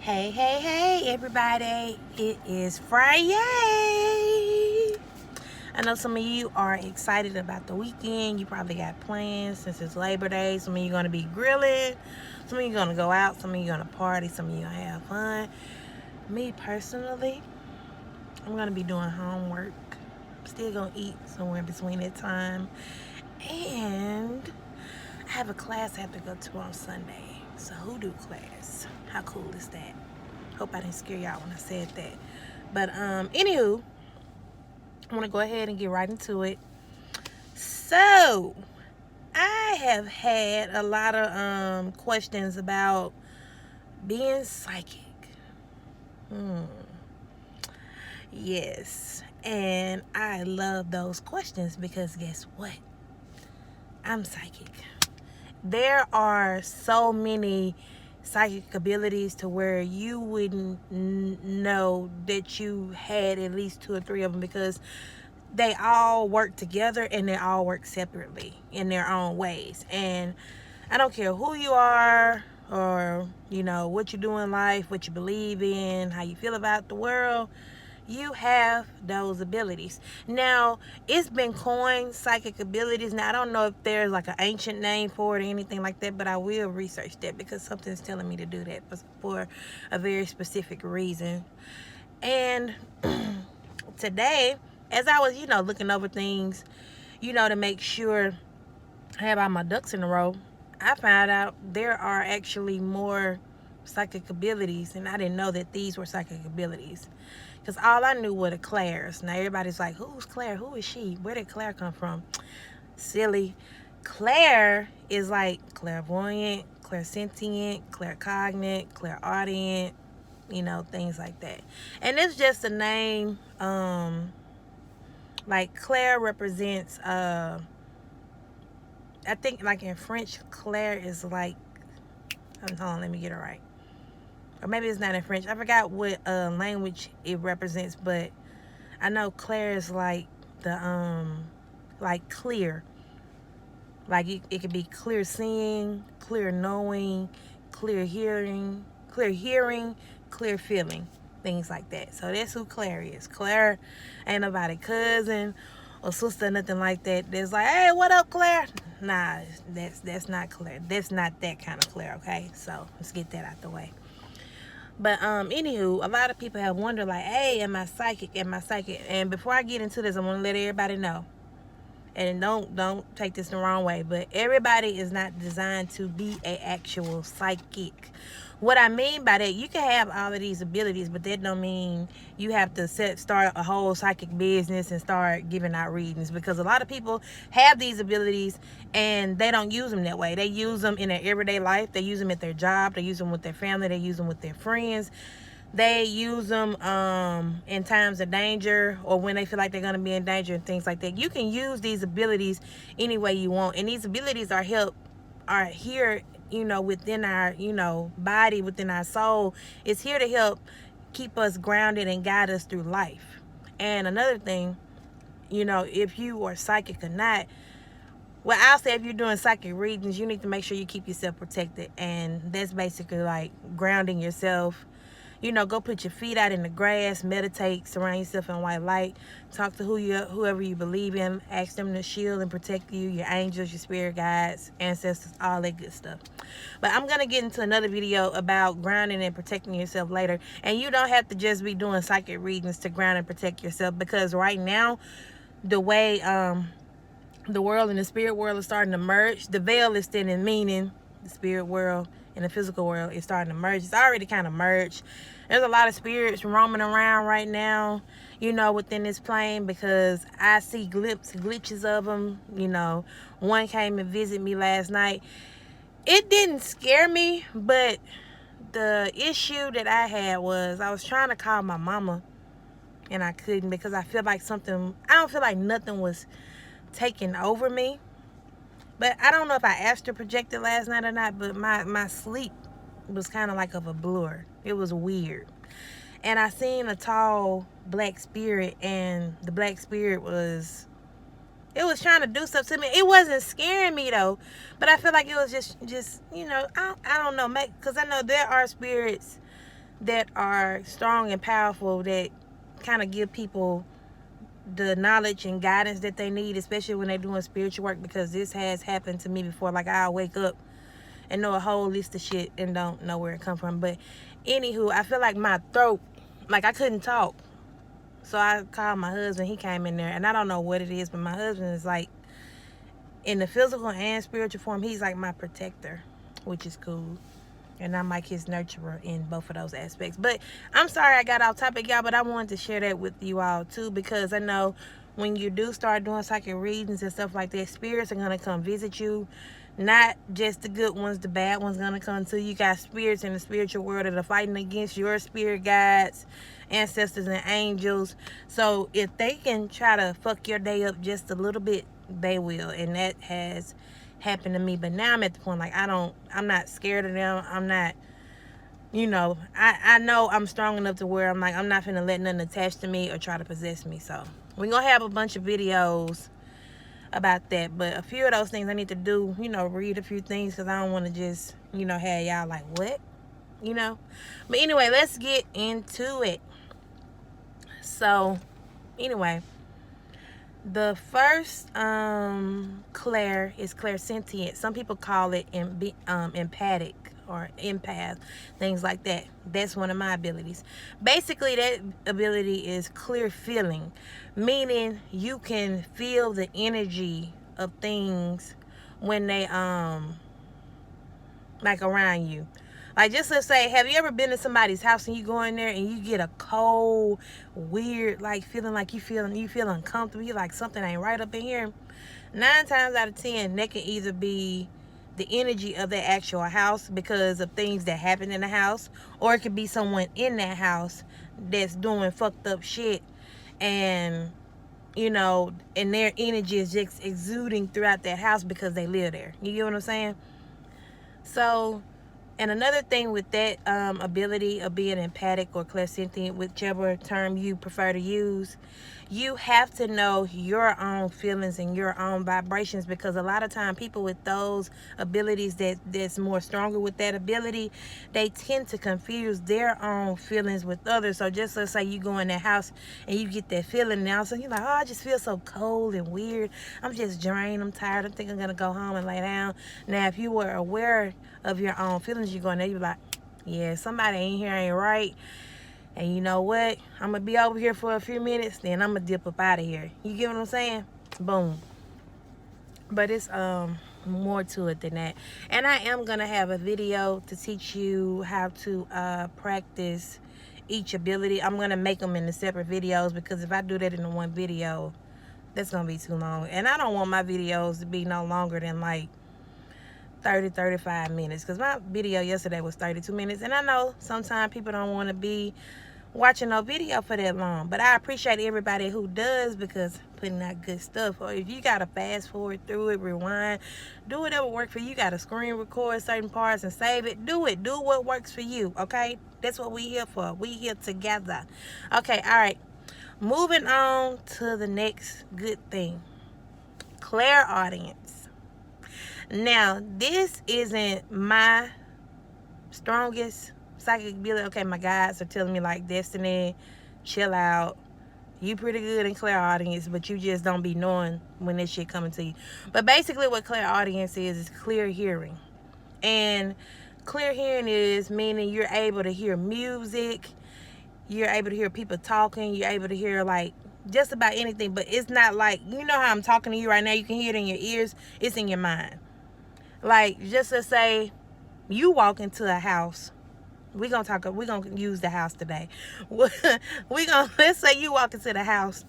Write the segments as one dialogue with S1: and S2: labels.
S1: Hey, hey, hey, everybody. It is Friday. I know some of you are excited about the weekend. You probably got plans since it's Labor Day. Some of you are going to be grilling. Some of you are going to go out. Some of you are going to party. Some of you are going to have fun. Me, personally, I'm going to be doing homework. Still going to eat somewhere between that time. And I have a class I have to go to on Sunday. So who do class? How cool is that? Hope I didn't scare y'all when I said that. But anywho, I want to go ahead and get right into it. So I have had a lot of questions about being psychic. Yes. And I love those questions because guess what? I'm psychic. There are so many psychic abilities to where you wouldn't know that you had at least two or three of them because they all work together and they all work separately in their own ways. And I don't care who you are or what you do in life, what you believe in, how you feel about the world, you have those abilities. Now, it's been coined psychic abilities. Now, I don't know if there's like an ancient name for it or anything like that, but I will research that because something's telling me to do that for a very specific reason. And today, as I was, looking over things, to make sure I have all my ducks in a row, I found out there are actually more psychic abilities, and I didn't know that these were psychic abilities. Because all I knew were the Clairs. Now everybody's like, who's Claire? Who is she? Where did Claire come from? Silly. Claire is like clairvoyant, clairsentient, claircognate, clairaudient, things like that. And it's just a name. Like Claire represents, I think like in French, Claire is like, hold on, let me get it right. Or maybe it's not in French. I forgot what language it represents, but I know Claire is like the like clear. Like it could be clear seeing, clear knowing, clear hearing, clear feeling, things like that. So that's who Claire is. Claire ain't nobody cousin or sister, nothing like that. That's like, hey, what up, Claire? Nah, that's not Claire. That's not that kind of Claire, okay? So let's get that out the way. But anywho, a lot of people have wondered like, hey, am I psychic? Am I psychic? And before I get into this, I want to let everybody know. And don't take this the wrong way, but everybody is not designed to be an actual psychic. What I mean by that, you can have all of these abilities, but that don't mean you have to start a whole psychic business and start giving out readings, because a lot of people have these abilities and they don't use them that way. They use them in their everyday life. They use them at their job. They use them with their family. They use them with their friends. They use them in times of danger or when they feel like they're going to be in danger and things like that. You can use these abilities any way you want. And these abilities are here, within our, body, within our soul. It's here to help keep us grounded and guide us through life. And another thing, if you are psychic or not, well, I'll say if you're doing psychic readings, you need to make sure you keep yourself protected. And that's basically like grounding yourself. Go put your feet out in the grass, meditate, surround yourself in white light, talk to whoever you believe in, ask them to shield and protect you, your angels, your spirit guides, ancestors, all that good stuff. But I'm going to get into another video about grounding and protecting yourself later. And you don't have to just be doing psychic readings to ground and protect yourself, because right now, the way the world and the spirit world is starting to merge, the veil is thinning, meaning the spirit world and the physical world is starting to merge. It's already kind of merged. There's a lot of spirits roaming around right now, within this plane, because I see glitches of them. One came and visited me last night. It didn't scare me, but the issue that I had was I was trying to call my mama and I couldn't, because I don't feel like nothing was taking over me. But I don't know if I astral projected last night or not, but my sleep was kind of like of a blur. It was weird. And I seen a tall black spirit, and the black spirit was trying to do stuff to me. It wasn't scaring me though, but I feel like it was just I don't know, because I know there are spirits that are strong and powerful, that kind of give people the knowledge and guidance that they need, especially when they're doing spiritual work, because this has happened to me before. Like, I'll wake up and know a whole list of shit and don't know where it come from. But anywho, I feel like my throat, like I couldn't talk. So I called my husband. He came in there, and I don't know what it is, but my husband is like, in the physical and spiritual form, he's like my protector, which is cool. And I'm like his nurturer in both of those aspects. But I'm sorry I got off topic, y'all, but I wanted to share that with you all too, because I know when you do start doing psychic readings and stuff like that, spirits are going to come visit you. Not just the good ones, the bad ones going to come to you. You got spirits in the spiritual world that are fighting against your spirit guides, ancestors, and angels. So if they can try to fuck your day up just a little bit, they will. And that has happened to me. But now I'm at the point, like, I'm not scared of them. I'm not, I know I'm strong enough to where I'm like, I'm not finna let nothing attach to me or try to possess me. So we're gonna have a bunch of videos about that. But a few of those things I need to do, read a few things, because I don't want to just, have y'all like, what? But anyway, let's get into it. So anyway, the first Clair is clairsentient. Some people call it empathic or empath, things like that. That's one of my abilities. Basically, that ability is clear feeling, meaning you can feel the energy of things when they like around you. Like, just let's say, have you ever been to somebody's house and you go in there and you get a cold, weird, like, feeling like you feel uncomfortable? You're like, something ain't right up in here. 9 times out of 10, that can either be the energy of the actual house because of things that happen in the house, or it could be someone in that house that's doing fucked up shit, and and their energy is just exuding throughout that house because they live there. You get what I'm saying? So, and another thing with that ability of being empathic or clairsentient, whichever term you prefer to use, you have to know your own feelings and your own vibrations, because a lot of time people with those abilities that's more stronger with that ability, they tend to confuse their own feelings with others. So just let's say you go in that house and you get that feeling now, so you're like, oh, I just feel so cold and weird. I'm just drained. I'm tired. I think I'm going to go home and lay down. Now, if you were aware of your own feelings, you go in there, you're like, yeah, somebody in here ain't right. And you know what? I'm going to be over here for a few minutes, then I'm going to dip up out of here. You get what I'm saying? Boom. But it's more to it than that. And I am going to have a video to teach you how to practice each ability. I'm going to make them into separate videos, because if I do that in one video, that's going to be too long. And I don't want my videos to be no longer than like 30-35 minutes, because my video yesterday was 32 minutes, and I know sometimes people don't want to be watching no video for that long, but I appreciate everybody who does, because putting out good stuff. Or if you gotta fast forward through it, rewind, do whatever works for you. You gotta screen record certain parts and save it, do what works for you. Okay, that's what we here for. We here together. Okay, all right, moving on to the next good thing, clairaudience. Now, this isn't my strongest psychic ability. Okay, my guides are telling me, like, Destiny, chill out. You pretty good in clairaudience, but you just don't be knowing when this shit coming to you. But basically what clairaudience is clear hearing. And clear hearing is meaning you're able to hear music, you're able to hear people talking, you're able to hear, like, just about anything. But it's not like, how I'm talking to you right now, you can hear it in your ears. It's in your mind. Like, just to say, you walk into a house. We're going to use the house today. Let's say you walk into the house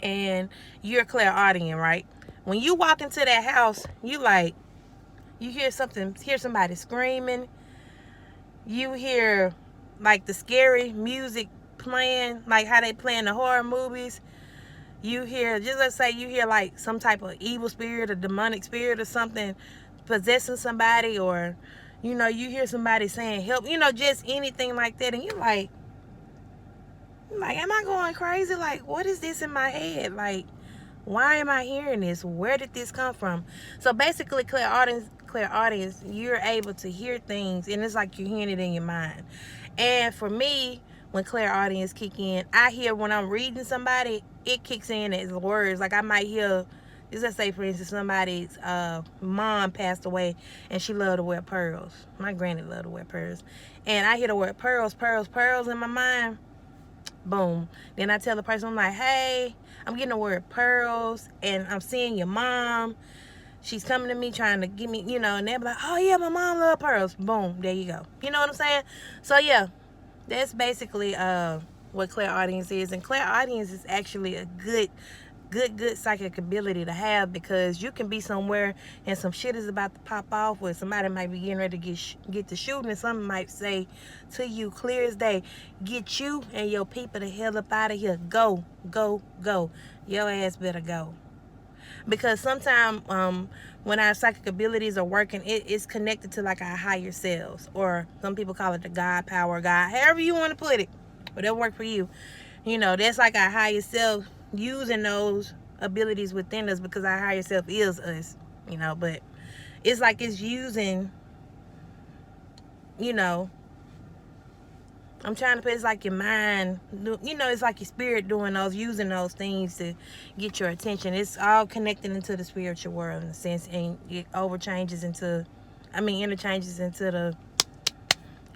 S1: and you're clairaudient, right? When you walk into that house, you hear somebody screaming. You hear, like, the scary music playing, like how they play in the horror movies. You hear, let's say you hear like some type of evil spirit or demonic spirit or something possessing somebody, or you hear somebody saying help, just anything like that, and you're like, am I going crazy? Like, what is this in my head? Like, why am I hearing this? Where did this come from? So basically, clairaudience, you're able to hear things, and it's like you're hearing it in your mind. And for me, when clairaudience kick in, I hear when I'm reading somebody, it kicks in as words. Like I might hear, just say for instance, somebody's mom passed away, and she loved to wear pearls. My granny loved to wear pearls, and I hear the word pearls, pearls, pearls in my mind. Boom. Then I tell the person, I'm like, hey, I'm getting the word pearls, and I'm seeing your mom. She's coming to me trying to give me, and they'll be like, oh yeah, my mom loves pearls. Boom, there you go. You know what I'm saying? So yeah, that's basically what clairaudience is. And clairaudience is actually a good psychic ability to have, because you can be somewhere and some shit is about to pop off, where somebody might be getting ready to get to shooting, and someone might say to you clear as day, get you and your people the hell up out of here. Go, go, go. Your ass better go. Because sometimes when our psychic abilities are working, it's connected to like our higher selves, or some people call it the God power, God, however you want to put it, whatever work for you. That's like our higher self using those abilities within us, because our higher self is us, but it's like it's using, I'm trying to put, it's like your mind, it's like your spirit using those things to get your attention. It's all connected into the spiritual world in a sense, and it interchanges into the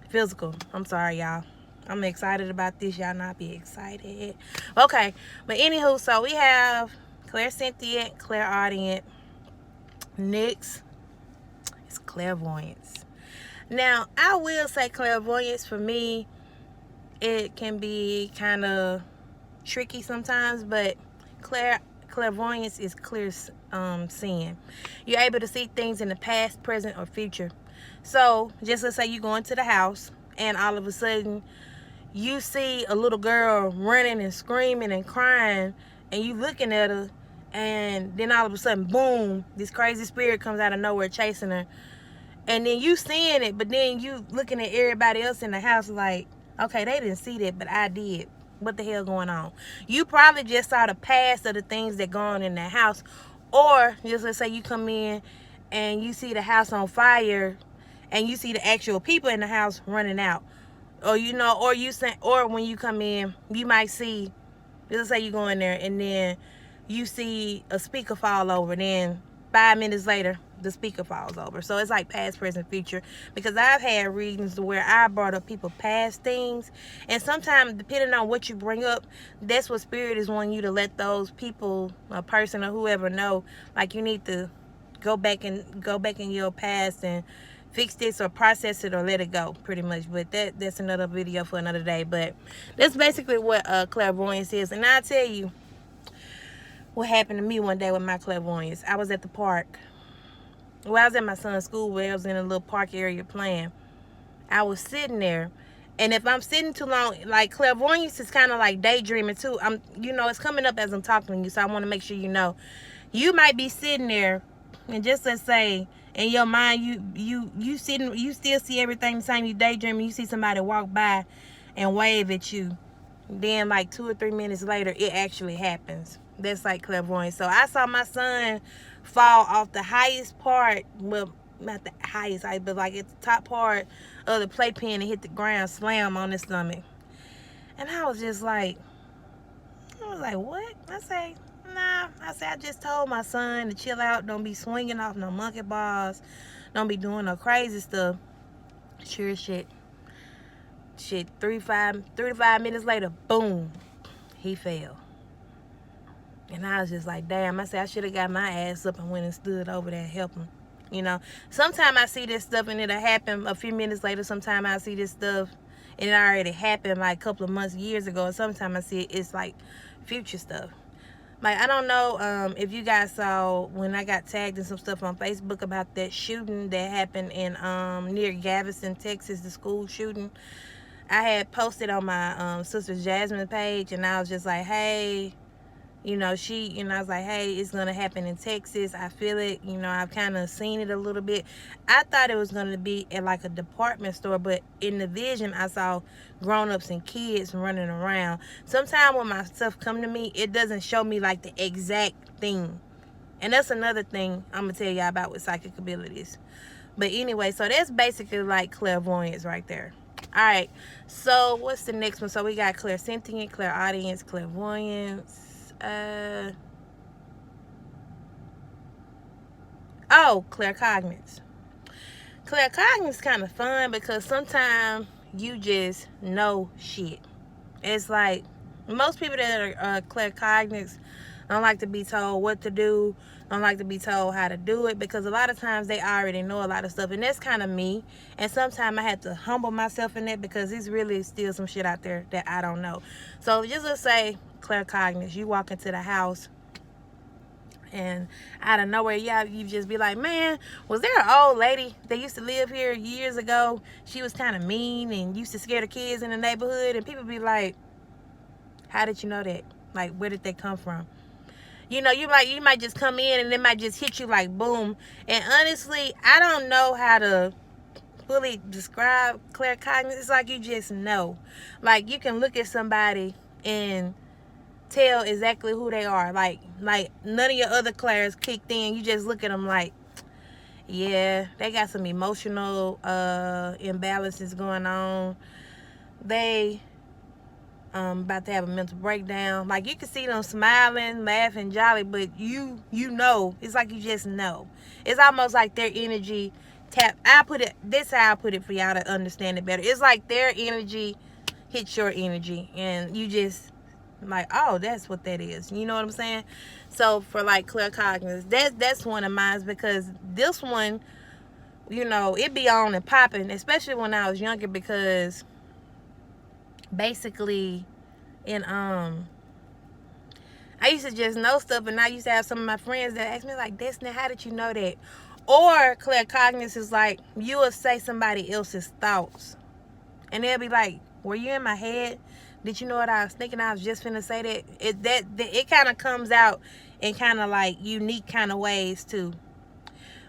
S1: physical. I'm sorry, y'all. I'm excited about this. Y'all not be excited. Okay. But anywho, so we have clairsentient, clairaudient. Next is clairvoyance. Now, I will say clairvoyance for me, it can be kind of tricky sometimes, but clairvoyance is clear seeing. You're able to see things in the past, present, or future. So, just let's say you go into the house, and all of a sudden, you see a little girl running and screaming and crying, and you looking at her, and then all of a sudden, boom, this crazy spirit comes out of nowhere chasing her. And then you seeing it, but then you looking at everybody else in the house like, okay, they didn't see that, but I did. What the hell going on? You probably just saw the past of the things that go on in that house. Or just let's say you come in and you see the house on fire, and you see the actual people in the house running out. Or or when you come in, you might see, let's say you go in there and then you see a speaker fall over, then 5 minutes later the speaker falls over. So it's like past, present, future, because I've had readings where I brought up people past things, and sometimes depending on what you bring up, that's what spirit is wanting you to let those people, a person or whoever, know, like you need to go back in your past and fix this or process it or let it go, pretty much. But that's another video for another day. But that's basically what clairvoyance is. And I'll tell you what happened to me one day with my clairvoyance. I was at the park. Well, I was at my son's school, where I was in a little park area playing. I was sitting there, and if I'm sitting too long, like clairvoyance is kind of like daydreaming too. It's coming up as I'm talking to you, so I want to make sure you know. You might be sitting there, and just let's say in your mind you sitting, you still see everything the same. You daydreaming, you see somebody walk by and wave at you. Then like 2 or 3 minutes later, it actually happens. That's like clairvoyance. So I saw my son fall off the highest part, well, not the highest height, but like at the top part of the playpen, and hit the ground, slam on his stomach. And I was like, what? I say, nah. I just told my son to chill out. Don't be swinging off no monkey bars. Don't be doing no crazy stuff. Sure shit. 3 to 5 minutes later, boom, he fell. And I was just like, damn. I said, I should have got my ass up and went and stood over there and helped him. Sometimes I see this stuff and it'll happen a few minutes later. Sometimes I see this stuff and it already happened like a couple of months, years ago. And sometimes I see it's like future stuff. Like, I don't know if you guys saw when I got tagged in some stuff on Facebook about that shooting that happened in near Galveston, Texas, the school shooting. I had posted on my sister Jasmine page, and I was just like, hey, I was like, hey, it's going to happen in Texas. I feel it. I've kind of seen it a little bit. I thought it was going to be at like a department store, but in the vision, I saw grown-ups and kids running around. Sometimes when my stuff come to me, it doesn't show me like the exact thing. And that's another thing I'm going to tell y'all about with psychic abilities. But anyway, so that's basically like clairvoyance right there. All right, so what's the next one? So we got clairsentient, clairaudience, clairvoyance. Claircognizance. Claircognizance is kind of fun because sometimes you just know shit. It's like most people that are claircognizant don't like to be told what to do, don't like to be told how to do it, because a lot of times they already know a lot of stuff, and that's kind of me. And sometimes I have to humble myself in that because there's really still some shit out there that I don't know. So just let's say claircognizance, you walk into the house and out of nowhere, you just be like, man, was there an old lady that used to live here years ago? She was kind of mean and used to scare the kids in the neighborhood. And people be like, how did you know that? Like, where did they come from? You know, you might just come in and it might just hit you like boom. And honestly, I don't know how to fully describe claircognizance. It's like you just know. Like, you can look at somebody and tell exactly who they are. Like none of your other clairs kicked in. You just look at them like, yeah, they got some emotional imbalances going on. They about to have a mental breakdown. Like, you can see them smiling, laughing, jolly, but you know, it's like you just know. It's almost like their energy tap. This how I put it for y'all to understand it better. It's like their energy hits your energy, and you just like, oh, that's what that is. You know what I'm saying? So for like claircognizance, that's one of mine, because this one, you know, it be on and popping, especially when I was younger, because basically I used to just know stuff, and I used to have some of my friends that ask me like, Destiny, how did you know that? Or claircognizance is like, you will say somebody else's thoughts, and they'll be like, were you in my head? Did you know what I was thinking? I was just finna say that. It kind of comes out in kind of like unique kind of ways too.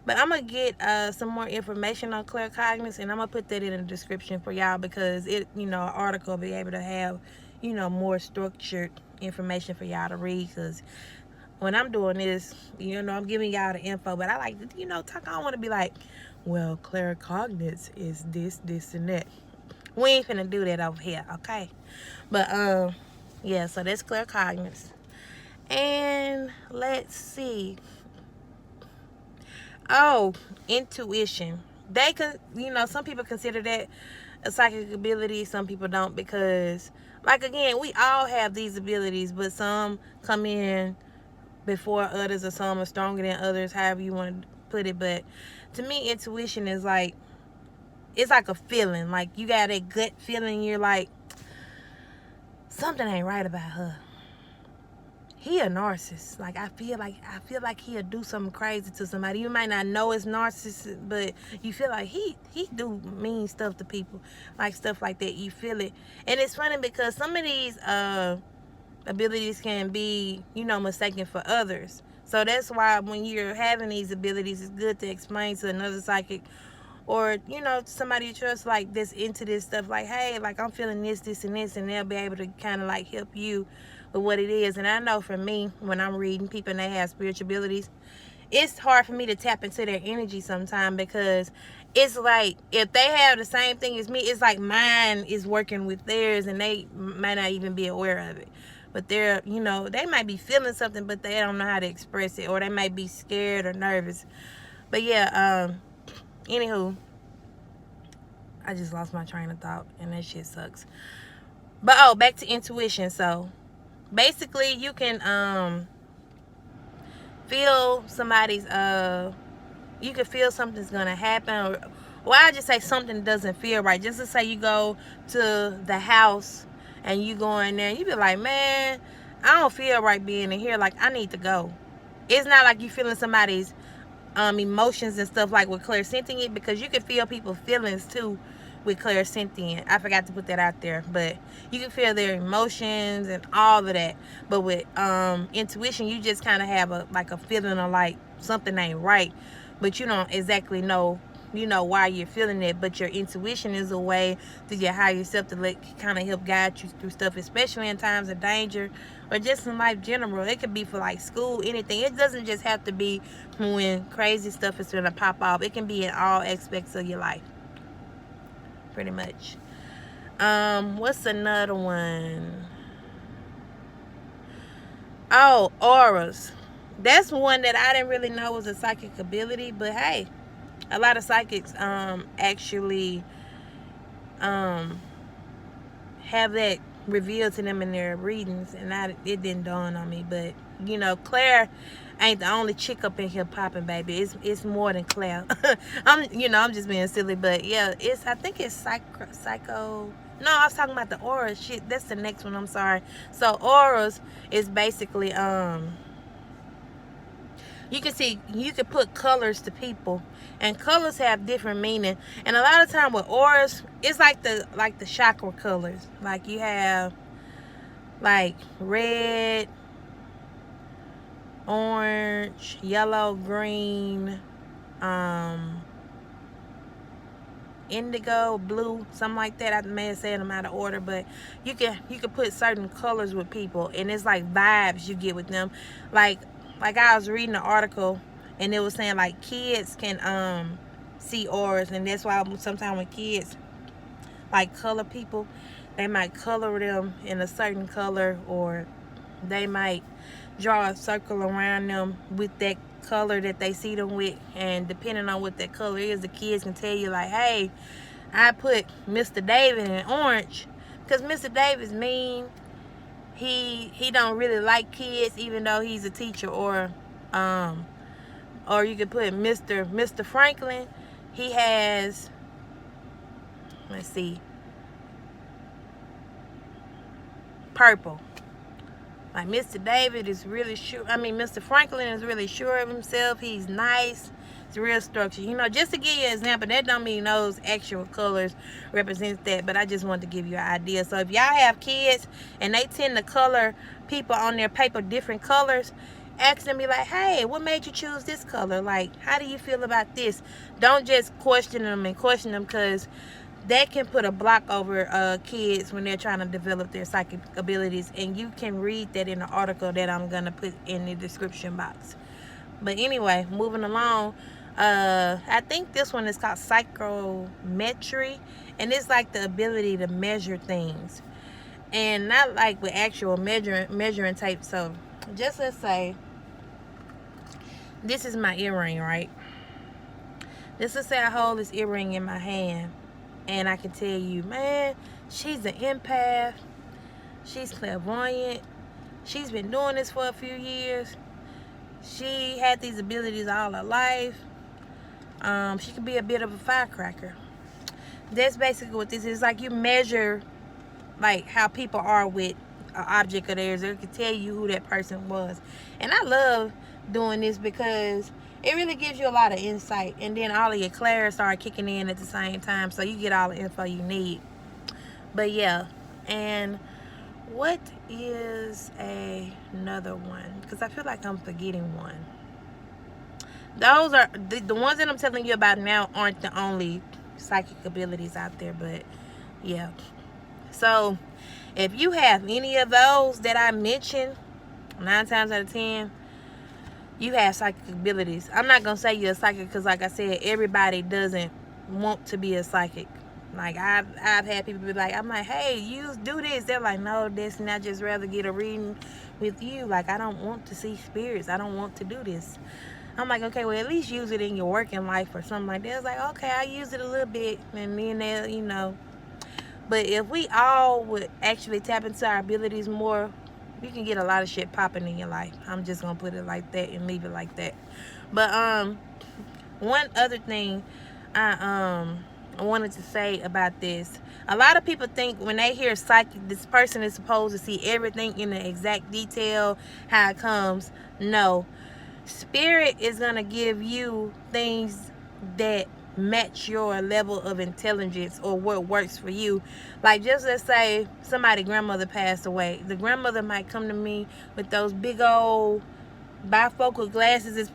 S1: But I'm going to get some more information on claircognizance, and I'm going to put that in the description for y'all, because it, you know, an article will be able to have, you know, more structured information for y'all to read. Because when I'm doing this, you know, I'm giving y'all the info, but I like, you know, talk. I don't want to be like, well, claircognizance is this, and that. We ain't finna do that over here, okay? But, yeah, so that's claircognizance. And let's see. Oh, intuition. They could, you know, some people consider that a psychic ability, some people don't, because, like, again, we all have these abilities, but some come in before others, or some are stronger than others, however you want to put it. But to me, intuition is like, it's like a feeling. Like, you got a gut feeling, you're like, something ain't right about her. He a narcissist. Like, I feel like he'll do something crazy to somebody. You might not know it's narcissist, but you feel like he do mean stuff to people, like stuff like that. You feel it. And it's funny because some of these abilities can be, you know, mistaken for others. So that's why when you're having these abilities, it's good to explain to another psychic, or, you know, somebody you trust, like, that's into this stuff, like, hey, like, I'm feeling this, and this, and they'll be able to kind of like help you with what it is. And I know for me, when I'm reading people and they have spiritual abilities, it's hard for me to tap into their energy sometimes, because it's like, if they have the same thing as me, it's like mine is working with theirs, and they might not even be aware of it. But they're, you know, they might be feeling something, but they don't know how to express it, or they might be scared or nervous. But yeah, anywho, I just lost my train of thought, and that shit sucks. But, oh, back to intuition. So basically, you can feel somebody's you can feel something's gonna happen, or well, I just say something doesn't feel right. Just to say, you go to the house and you go in there and you be like, man, I don't feel right being in here, like, I need to go. It's not like you feeling somebody's emotions and stuff like with clairsentient, because you can feel people's feelings too with clairsentient. I forgot to put that out there, but you can feel their emotions and all of that. But with intuition, you just kind of have a feeling of like something ain't right, but you don't exactly know you know, why you're feeling it, but your intuition is a way through your higher self to kind of help guide you through stuff, especially in times of danger or just in life general. It could be for like school, anything. It doesn't just have to be when crazy stuff is going to pop off. It can be in all aspects of your life, pretty much. What's another one? Oh, auras. That's one that I didn't really know was a psychic ability, but hey, a lot of psychics actually have that revealed to them in their readings, and it didn't dawn on me. But you know, Claire ain't the only chick up in here popping, baby. It's more than Claire. I'm just being silly, but yeah, I think it's psycho. No, I was talking about the auras. Shit, that's the next one. I'm sorry. So auras is basically you can put colors to people, and colors have different meaning. And a lot of time with auras, it's like the chakra colors. Like you have like red, orange, yellow, green, indigo, blue, something like that. I may have said them out of order, but you can put certain colors with people, and it's like vibes you get with them. Like I was reading an article, and it was saying like kids can see auras, and that's why sometimes when kids like color people, they might color them in a certain color, or they might draw a circle around them with that color that they see them with, and depending on what that color is, the kids can tell you like, hey, I put Mr. David in orange because Mr. David's mean. He don't really like kids, even though he's a teacher. Or you could put Mr. Franklin. He has, let's see, purple. Like Mr. David is really sure. I mean, Mr. Franklin is really sure of himself. He's nice. It's real structure. You know, just to give you an example, that don't mean those actual colors represents that, but I just wanted to give you an idea. So if y'all have kids and they tend to color people on their paper different colors, ask them, be like, hey, what made you choose this color? Like, how do you feel about this? Don't just question them, because that can put a block over kids when they're trying to develop their psychic abilities. And you can read that in the article that I'm going to put in the description box. But anyway, moving along, I think this one is called psychometry. And it's like the ability to measure things. And not like with actual measuring tape. So just let's say this is my earring, right? Let's say I hold this earring in my hand, and I can tell you, man, she's an empath. She's clairvoyant. She's been doing this for a few years. She had these abilities all her life. She could be a bit of a firecracker. That's basically what this is. Like you measure like how people are with an object of theirs. It can tell you who that person was. And I love doing this because it really gives you a lot of insight, and then all of your clairs start kicking in at the same time, so you get all the info you need. But yeah, and what is another one? Because I feel like I'm forgetting one. Those are the ones that I'm telling you about now aren't the only psychic abilities out there, but yeah. So if you have any of those that I mentioned, 9 times out of 10, you have psychic abilities. I'm not going to say you're a psychic because, like I said, everybody doesn't want to be a psychic. Like, I've had people be like, I'm like, hey, you do this. They're like, no, Destiny, I just rather get a reading with you. Like, I don't want to see spirits. I don't want to do this. I'm like, okay, well, at least use it in your working life or something like that. It's like, okay, I use it a little bit. And then they'll, you know. But if we all would actually tap into our abilities more, you can get a lot of shit popping in your life. I'm just gonna put it like that and leave it like that. But one other thing I wanted to say about this, a lot of people think when they hear psychic, this person is supposed to see everything in the exact detail, how it comes. No, spirit is gonna give you things that match your level of intelligence or what works for you. Like, just let's say somebody's grandmother passed away. The grandmother might come to me with those big old bifocal glasses.